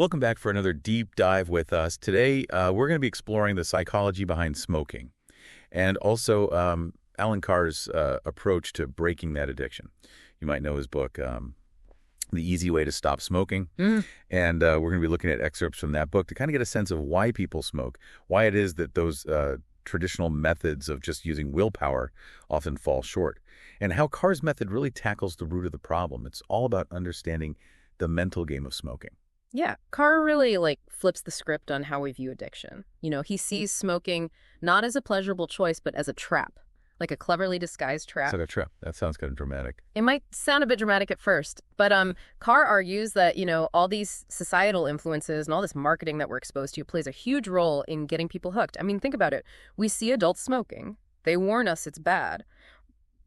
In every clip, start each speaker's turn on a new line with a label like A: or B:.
A: Welcome back for another deep dive with us. Today, we're going to be exploring the psychology behind smoking and also Allen Carr's approach to breaking that addiction. You might know his book, The Easy Way to Stop Smoking. And we're going to be looking at excerpts from that book to kind of get a sense of why people smoke, why it is that those traditional methods of just using willpower often fall short, and how Carr's method really tackles the root of the problem. It's all about understanding the mental game of smoking.
B: Yeah, Carr really flips the script on how we view addiction. He sees smoking not as a pleasurable choice, but as a trap, like a cleverly disguised trap.
A: It's like a trap. That sounds kind of dramatic.
B: It might sound a bit dramatic at first, but Carr argues that, all these societal influences and all this marketing that we're exposed to plays a huge role in getting people hooked. I mean, think about it. We see adults smoking. They warn us it's bad.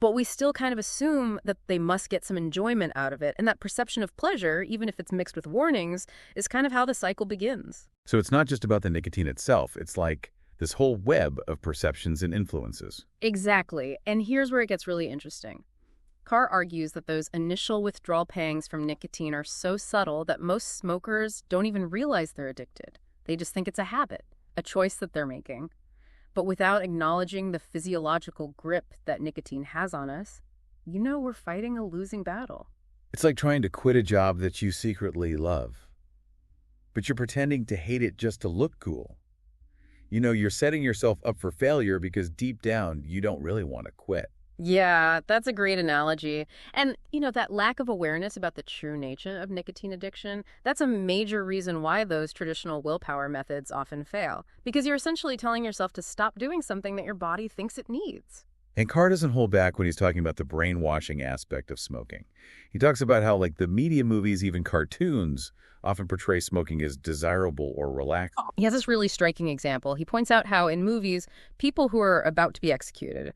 B: But we still kind of assume that they must get some enjoyment out of it. And that perception of pleasure, even if it's mixed with warnings, is kind of how the cycle begins.
A: So it's not just about the nicotine itself. It's like this whole web of perceptions and influences.
B: Exactly. And here's where it gets really interesting. Carr argues that those initial withdrawal pangs from nicotine are so subtle that most smokers don't even realize they're addicted. They just think it's a habit, a choice that they're making. But without acknowledging the physiological grip that nicotine has on us, we're fighting a losing battle.
A: It's like trying to quit a job that you secretly love, but you're pretending to hate it just to look cool. You're setting yourself up for failure because deep down, you don't really want to quit.
B: Yeah, that's a great analogy. And, that lack of awareness about the true nature of nicotine addiction, that's a major reason why those traditional willpower methods often fail. Because you're essentially telling yourself to stop doing something that your body thinks it needs.
A: And Carr doesn't hold back when he's talking about the brainwashing aspect of smoking. He talks about how, the media movies, even cartoons, often portray smoking as desirable or relaxed.
B: He has this really striking example. He points out how in movies, people who are about to be executed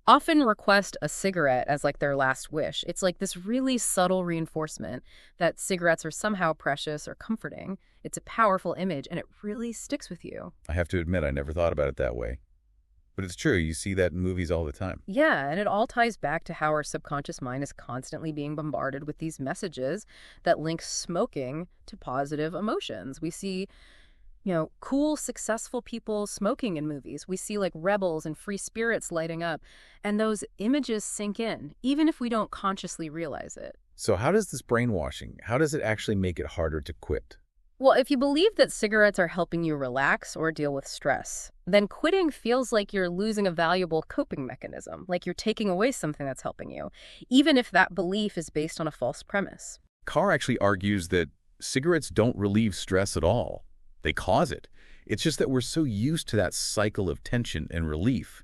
B: often request a cigarette as their last wish. It's this really subtle reinforcement that cigarettes are somehow precious or comforting. It's a powerful image, and it really sticks with you.
A: I have to admit, I never thought about it that way. But it's true. You see that in movies all the time.
B: Yeah, and it all ties back to how our subconscious mind is constantly being bombarded with these messages that link smoking to positive emotions. We see cool, successful people smoking in movies. We see rebels and free spirits lighting up. And those images sink in, even if we don't consciously realize it.
A: So how does this brainwashing, how does it actually make it harder to quit?
B: Well, if you believe that cigarettes are helping you relax or deal with stress, then quitting feels like you're losing a valuable coping mechanism, like you're taking away something that's helping you, even if that belief is based on a false premise.
A: Carr actually argues that cigarettes don't relieve stress at all. They cause it. It's just that we're so used to that cycle of tension and relief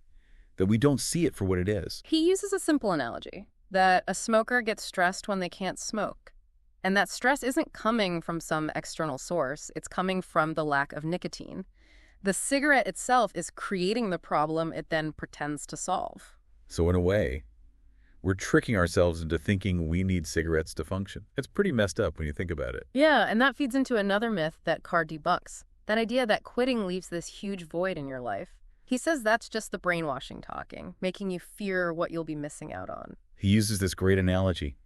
A: that we don't see it for what it is.
B: He uses a simple analogy, that a smoker gets stressed when they can't smoke. And that stress isn't coming from some external source. It's coming from the lack of nicotine. The cigarette itself is creating the problem it then pretends to solve.
A: So in a way, we're tricking ourselves into thinking we need cigarettes to function. It's pretty messed up when you think about it.
B: Yeah, and that feeds into another myth that Carr debunks. That idea that quitting leaves this huge void in your life. He says that's just the brainwashing talking, making you fear what you'll be missing out on.
A: He uses this great analogy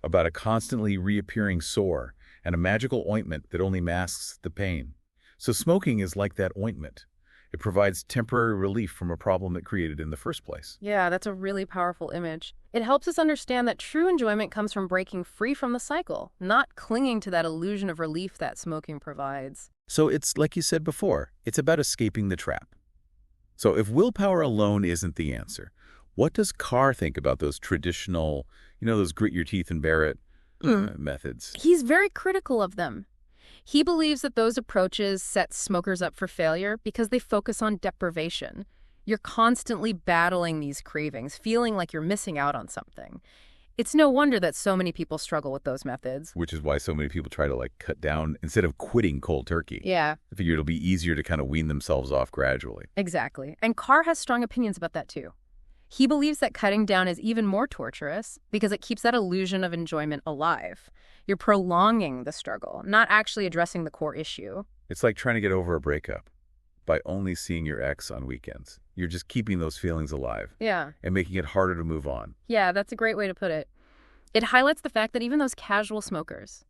A: about a constantly reappearing sore and a magical ointment that only masks the pain. So smoking is like that ointment. It provides temporary relief from a problem it created in the first place.
B: Yeah, that's a really powerful image. It helps us understand that true enjoyment comes from breaking free from the cycle, not clinging to that illusion of relief that smoking provides.
A: So it's like you said before, it's about escaping the trap. So if willpower alone isn't the answer, what does Carr think about those traditional, those grit your teeth and bear it methods?
B: He's very critical of them. He believes that those approaches set smokers up for failure because they focus on deprivation. You're constantly battling these cravings, feeling like you're missing out on something. It's no wonder that so many people struggle with those methods.
A: Which is why so many people try to cut down instead of quitting cold turkey.
B: Yeah.
A: I figure it'll be easier to kind of wean themselves off gradually.
B: Exactly. And Carr has strong opinions about that too. He believes that cutting down is even more torturous because it keeps that illusion of enjoyment alive. You're prolonging the struggle, not actually addressing the core issue.
A: It's like trying to get over a breakup by only seeing your ex on weekends. You're just keeping those feelings alive.
B: Yeah.
A: And making it harder to move on.
B: Yeah, that's a great way to put it. It highlights the fact that even those casual smokers,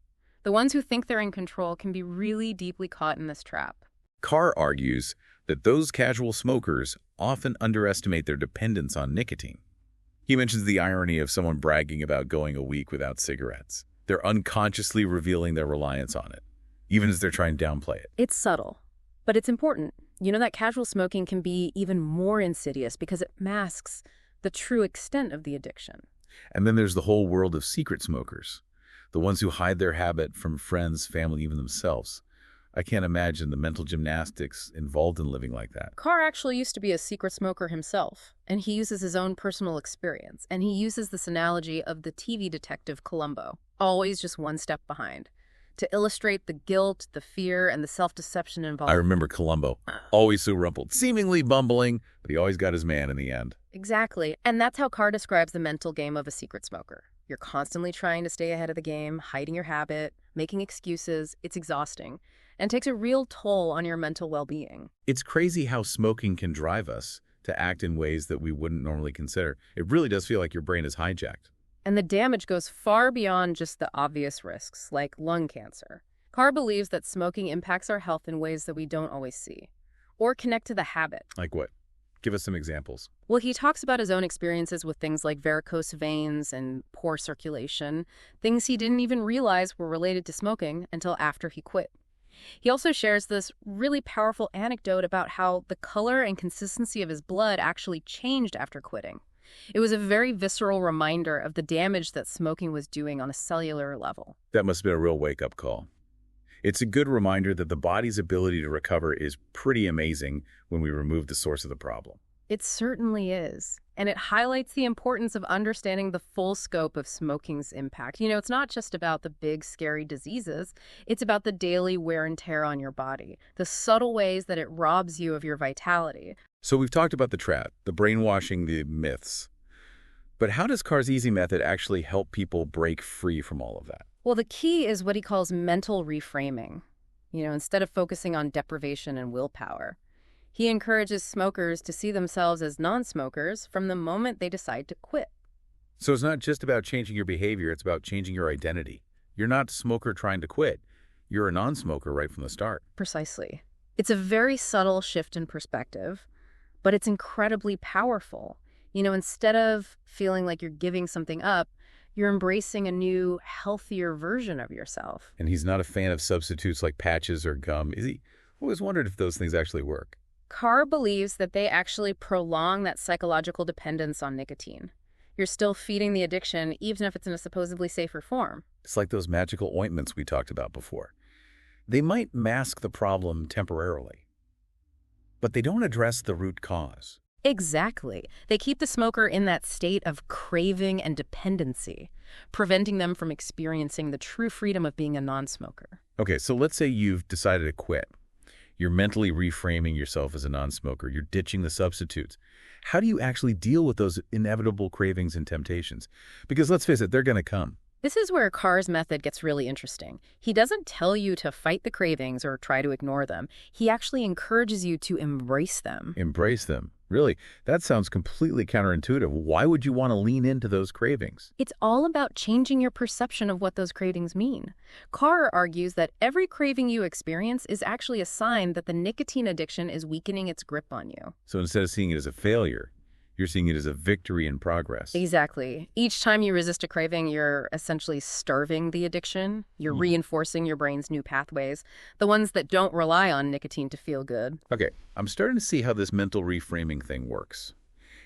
B: The ones who think they're in control can be really deeply caught in this trap.
A: Carr argues that those casual smokers often underestimate their dependence on nicotine. He mentions the irony of someone bragging about going a week without cigarettes. They're unconsciously revealing their reliance on it, even as they're trying to downplay it.
B: It's subtle, but it's important. You know that casual smoking can be even more insidious because it masks the true extent of the addiction.
A: And then there's the whole world of secret smokers, the ones who hide their habit from friends, family, even themselves. I can't imagine the mental gymnastics involved in living like that.
B: Carr actually used to be a secret smoker himself, and he uses his own personal experience, and he uses this analogy of the TV detective Columbo, always just one step behind, to illustrate the guilt, the fear, and the self-deception involved.
A: I remember Columbo, always so rumpled, seemingly bumbling, but he always got his man in the end.
B: Exactly, and that's how Carr describes the mental game of a secret smoker. You're constantly trying to stay ahead of the game, hiding your habit, making excuses. It's exhausting and takes a real toll on your mental well-being.
A: It's crazy how smoking can drive us to act in ways that we wouldn't normally consider. It really does feel like your brain is hijacked.
B: And the damage goes far beyond just the obvious risks, like lung cancer. Carr believes that smoking impacts our health in ways that we don't always see, or connect to the habit.
A: Like what? Give us some examples.
B: Well, he talks about his own experiences with things like varicose veins and poor circulation, things he didn't even realize were related to smoking until after he quit. He also shares this really powerful anecdote about how the color and consistency of his blood actually changed after quitting. It was a very visceral reminder of the damage that smoking was doing on a cellular level.
A: That must have been a real wake-up call. It's a good reminder that the body's ability to recover is pretty amazing when we remove the source of the problem.
B: It certainly is. And it highlights the importance of understanding the full scope of smoking's impact. You know, it's not just about the big, scary diseases. It's about the daily wear and tear on your body, the subtle ways that it robs you of your vitality.
A: So we've talked about the trap, the brainwashing, the myths. But how does Carr's easy method actually help people break free from all of that?
B: Well, the key is what he calls mental reframing. You know, instead of focusing on deprivation and willpower, he encourages smokers to see themselves as non-smokers from the moment they decide to quit.
A: So it's not just about changing your behavior, it's about changing your identity. You're not a smoker trying to quit. You're a non-smoker right from the start.
B: Precisely. It's a very subtle shift in perspective, but it's incredibly powerful. You know, instead of feeling like you're giving something up, you're embracing a new, healthier version of yourself.
A: And he's not a fan of substitutes like patches or gum, is he? I always wondered if those things actually work.
B: Carr believes that they actually prolong that psychological dependence on nicotine. You're still feeding the addiction, even if it's in a supposedly safer form.
A: It's like those magical ointments we talked about before. They might mask the problem temporarily, but they don't address the root cause.
B: Exactly. They keep the smoker in that state of craving and dependency, preventing them from experiencing the true freedom of being a non-smoker.
A: Okay, so let's say you've decided to quit. You're mentally reframing yourself as a non-smoker. You're ditching the substitutes. How do you actually deal with those inevitable cravings and temptations? Because let's face it, they're going to come.
B: This is where Carr's method gets really interesting. He doesn't tell you to fight the cravings or try to ignore them. He actually encourages you to embrace them.
A: Embrace them. Really, that sounds completely counterintuitive. Why would you want to lean into those cravings?
B: It's all about changing your perception of what those cravings mean. Carr argues that every craving you experience is actually a sign that the nicotine addiction is weakening its grip on you.
A: So instead of seeing it as a failure, you're seeing it as a victory in progress.
B: Exactly. Each time you resist a craving, you're essentially starving the addiction. You're reinforcing your brain's new pathways, the ones that don't rely on nicotine to feel good.
A: Okay, I'm starting to see how this mental reframing thing works.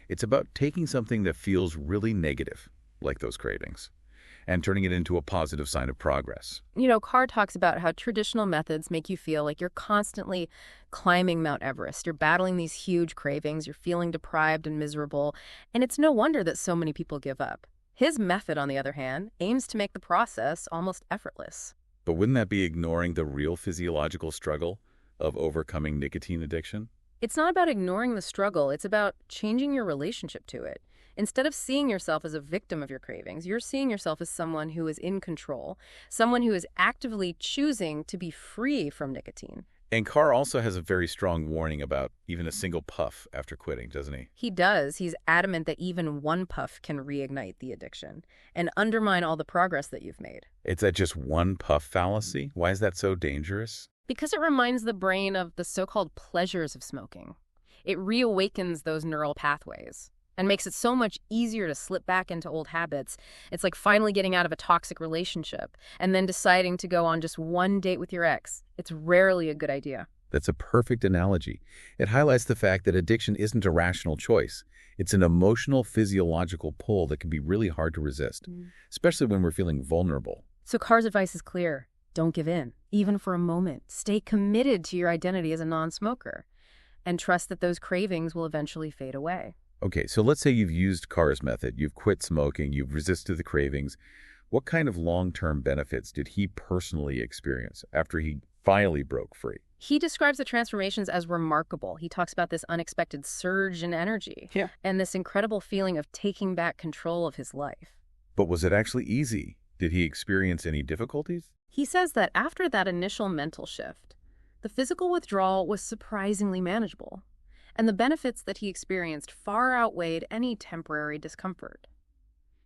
A: It's about taking something that feels really negative, like those cravings, and turning it into a positive sign of progress.
B: You know, Carr talks about how traditional methods make you feel like you're constantly climbing Mount Everest. You're battling these huge cravings, you're feeling deprived and miserable, and it's no wonder that so many people give up. His method, on the other hand, aims to make the process almost effortless.
A: But wouldn't that be ignoring the real physiological struggle of overcoming nicotine addiction?
B: It's not about ignoring the struggle, it's about changing your relationship to it. Instead of seeing yourself as a victim of your cravings, you're seeing yourself as someone who is in control, someone who is actively choosing to be free from nicotine.
A: And Carr also has a very strong warning about even a single puff after quitting, doesn't he?
B: He does. He's adamant that even one puff can reignite the addiction and undermine all the progress that you've made.
A: It's that just one puff fallacy? Why is that so dangerous?
B: Because it reminds the brain of the so-called pleasures of smoking. It reawakens those neural pathways and makes it so much easier to slip back into old habits. It's like finally getting out of a toxic relationship and then deciding to go on just one date with your ex. It's rarely a good idea.
A: That's a perfect analogy. It highlights the fact that addiction isn't a rational choice. It's an emotional, physiological pull that can be really hard to resist, especially when we're feeling vulnerable.
B: So Carr's advice is clear. Don't give in, even for a moment. Stay committed to your identity as a non-smoker and trust that those cravings will eventually fade away.
A: Okay, so let's say you've used Carr's method. You've quit smoking. You've resisted the cravings. What kind of long-term benefits did he personally experience after he finally broke free?
B: He describes the transformations as remarkable. He talks about this unexpected surge in energy and this incredible feeling of taking back control of his life.
A: But was it actually easy? Did he experience any difficulties?
B: He says that after that initial mental shift, the physical withdrawal was surprisingly manageable, and the benefits that he experienced far outweighed any temporary discomfort.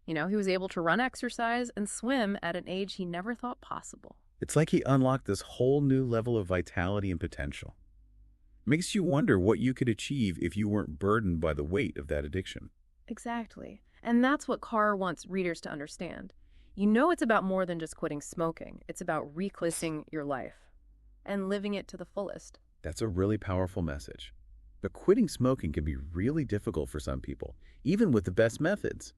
B: He was able to run, exercise, and swim at an age he never thought possible.
A: It's like he unlocked this whole new level of vitality and potential. Makes you wonder what you could achieve if you weren't burdened by the weight of that addiction.
B: Exactly. And that's what Carr wants readers to understand. It's about more than just quitting smoking. It's about reclaiming your life and living it to the fullest.
A: That's a really powerful message. But quitting smoking can be really difficult for some people, even with the best methods.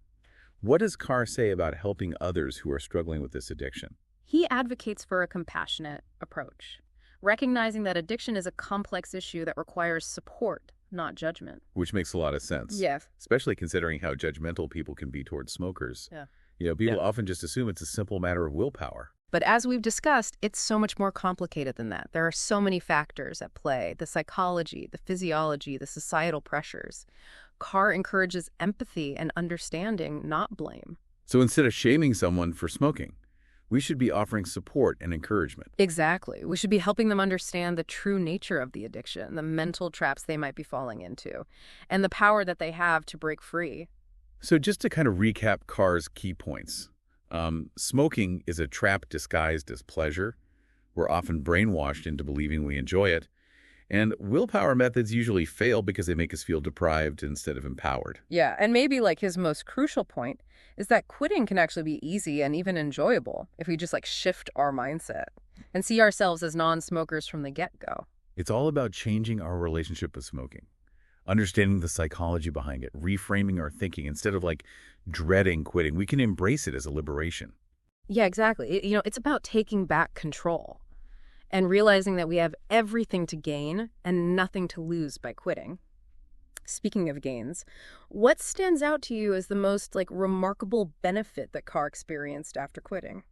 A: What does Carr say about helping others who are struggling with this addiction?
B: He advocates for a compassionate approach, recognizing that addiction is a complex issue that requires support, not judgment.
A: Which makes a lot of sense.
B: Yes.
A: Especially considering how judgmental people can be towards smokers. People often just assume it's a simple matter of willpower.
B: But as we've discussed, it's so much more complicated than that. There are so many factors at play: the psychology, the physiology, the societal pressures. Carr encourages empathy and understanding, not blame.
A: So instead of shaming someone for smoking, we should be offering support and encouragement.
B: Exactly. We should be helping them understand the true nature of the addiction, the mental traps they might be falling into, and the power that they have to break free.
A: So just to kind of recap Carr's key points, smoking is a trap disguised as pleasure. We're often brainwashed into believing we enjoy it. And willpower methods usually fail because they make us feel deprived instead of empowered.
B: Yeah, and maybe his most crucial point is that quitting can actually be easy and even enjoyable if we just shift our mindset and see ourselves as non-smokers from the get-go.
A: It's all about changing our relationship with smoking, understanding the psychology behind it, reframing our thinking. Instead of dreading quitting, we can embrace it as a liberation.
B: Yeah, exactly. It's about taking back control and realizing that we have everything to gain and nothing to lose by quitting. Speaking of gains, what stands out to you as the most remarkable benefit that Carr experienced after quitting?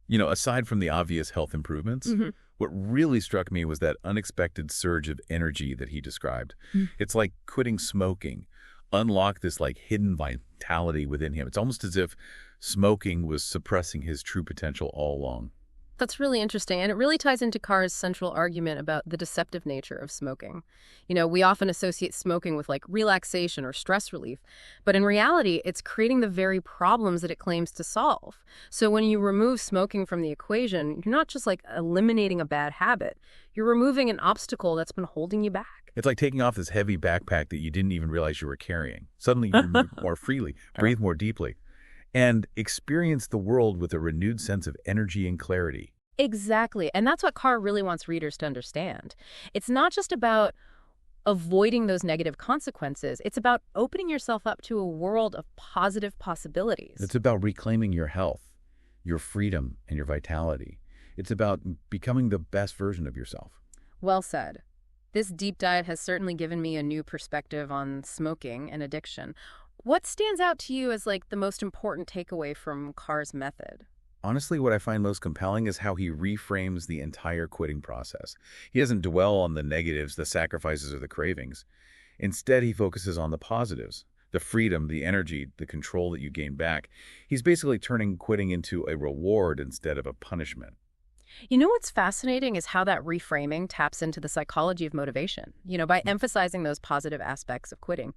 A: Aside from the obvious health improvements, what really struck me was that unexpected surge of energy that he described. It's like quitting smoking unlocked this hidden vitality within him. It's almost as if smoking was suppressing his true potential all along.
B: That's really interesting, and it really ties into Carr's central argument about the deceptive nature of smoking. We often associate smoking with relaxation or stress relief, but in reality, it's creating the very problems that it claims to solve. So when you remove smoking from the equation, you're not just eliminating a bad habit, you're removing an obstacle that's been holding you back.
A: It's like taking off this heavy backpack that you didn't even realize you were carrying. Suddenly you move more freely, breathe more deeply, and experience the world with a renewed sense of energy and clarity.
B: Exactly. And that's what Carr really wants readers to understand. It's not just about avoiding those negative consequences. It's about opening yourself up to a world of positive possibilities.
A: It's about reclaiming your health, your freedom, and your vitality. It's about becoming the best version of yourself.
B: Well said. This deep dive has certainly given me a new perspective on smoking and addiction. What stands out to you as the most important takeaway from Carr's method?
A: Honestly, what I find most compelling is how he reframes the entire quitting process. He doesn't dwell on the negatives, the sacrifices, or the cravings. Instead, he focuses on the positives, the freedom, the energy, the control that you gain back. He's basically turning quitting into a reward instead of a punishment.
B: You know what's fascinating is how that reframing taps into the psychology of motivation, by emphasizing those positive aspects of quitting.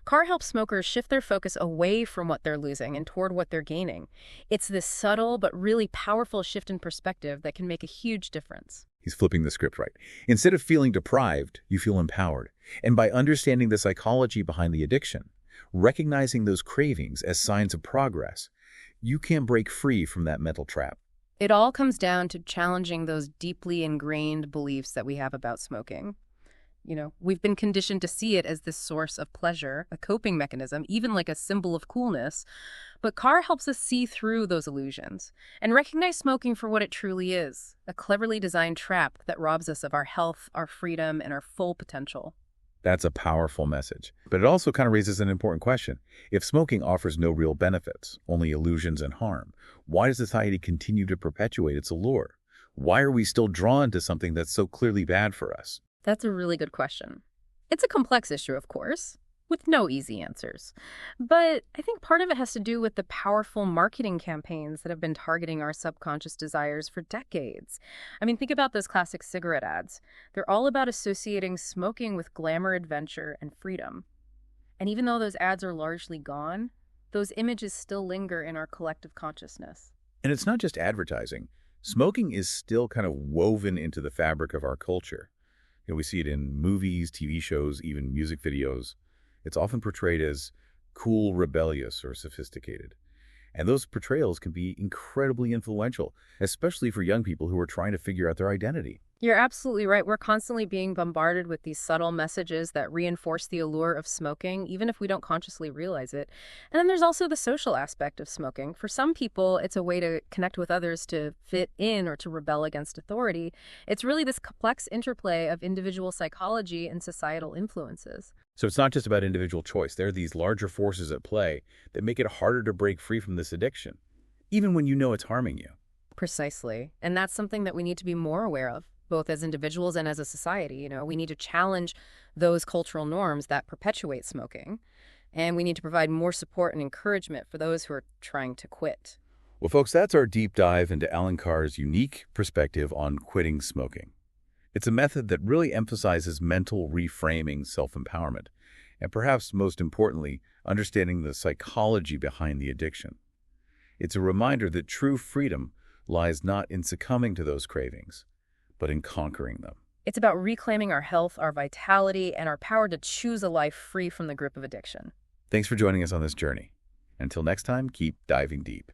B: Carr helps smokers shift their focus away from what they're losing and toward what they're gaining. It's this subtle but really powerful shift in perspective that can make a huge difference.
A: He's flipping the script right. Instead of feeling deprived, you feel empowered. And by understanding the psychology behind the addiction, recognizing those cravings as signs of progress, you can break free from that mental trap.
B: It all comes down to challenging those deeply ingrained beliefs that we have about smoking. We've been conditioned to see it as this source of pleasure, a coping mechanism, even like a symbol of coolness. But Carr helps us see through those illusions and recognize smoking for what it truly is, a cleverly designed trap that robs us of our health, our freedom, and our full potential.
A: That's a powerful message. But it also kind of raises an important question. If smoking offers no real benefits, only illusions and harm, why does society continue to perpetuate its allure? Why are we still drawn to something that's so clearly bad for us?
B: That's a really good question. It's a complex issue, of course, with no easy answers. But I think part of it has to do with the powerful marketing campaigns that have been targeting our subconscious desires for decades. Think about those classic cigarette ads. They're all about associating smoking with glamour, adventure, and freedom. And even though those ads are largely gone, those images still linger in our collective consciousness.
A: And it's not just advertising. Smoking is still kind of woven into the fabric of our culture. We see it in movies, TV shows, even music videos. It's often portrayed as cool, rebellious, or sophisticated. And those portrayals can be incredibly influential, especially for young people who are trying to figure out their identity.
B: You're absolutely right. We're constantly being bombarded with these subtle messages that reinforce the allure of smoking, even if we don't consciously realize it. And then there's also the social aspect of smoking. For some people, it's a way to connect with others, to fit in, or to rebel against authority. It's really this complex interplay of individual psychology and societal influences.
A: So it's not just about individual choice. There are these larger forces at play that make it harder to break free from this addiction, even when you know it's harming you.
B: Precisely. And that's something that we need to be more aware of, both as individuals and as a society. We need to challenge those cultural norms that perpetuate smoking, and we need to provide more support and encouragement for those who are trying to quit.
A: Well, folks, that's our deep dive into Allen Carr's unique perspective on quitting smoking. It's a method that really emphasizes mental reframing, self-empowerment, and perhaps most importantly, understanding the psychology behind the addiction. It's a reminder that true freedom lies not in succumbing to those cravings, but in conquering them.
B: It's about reclaiming our health, our vitality, and our power to choose a life free from the grip of addiction.
A: Thanks for joining us on this journey. Until next time, keep diving deep.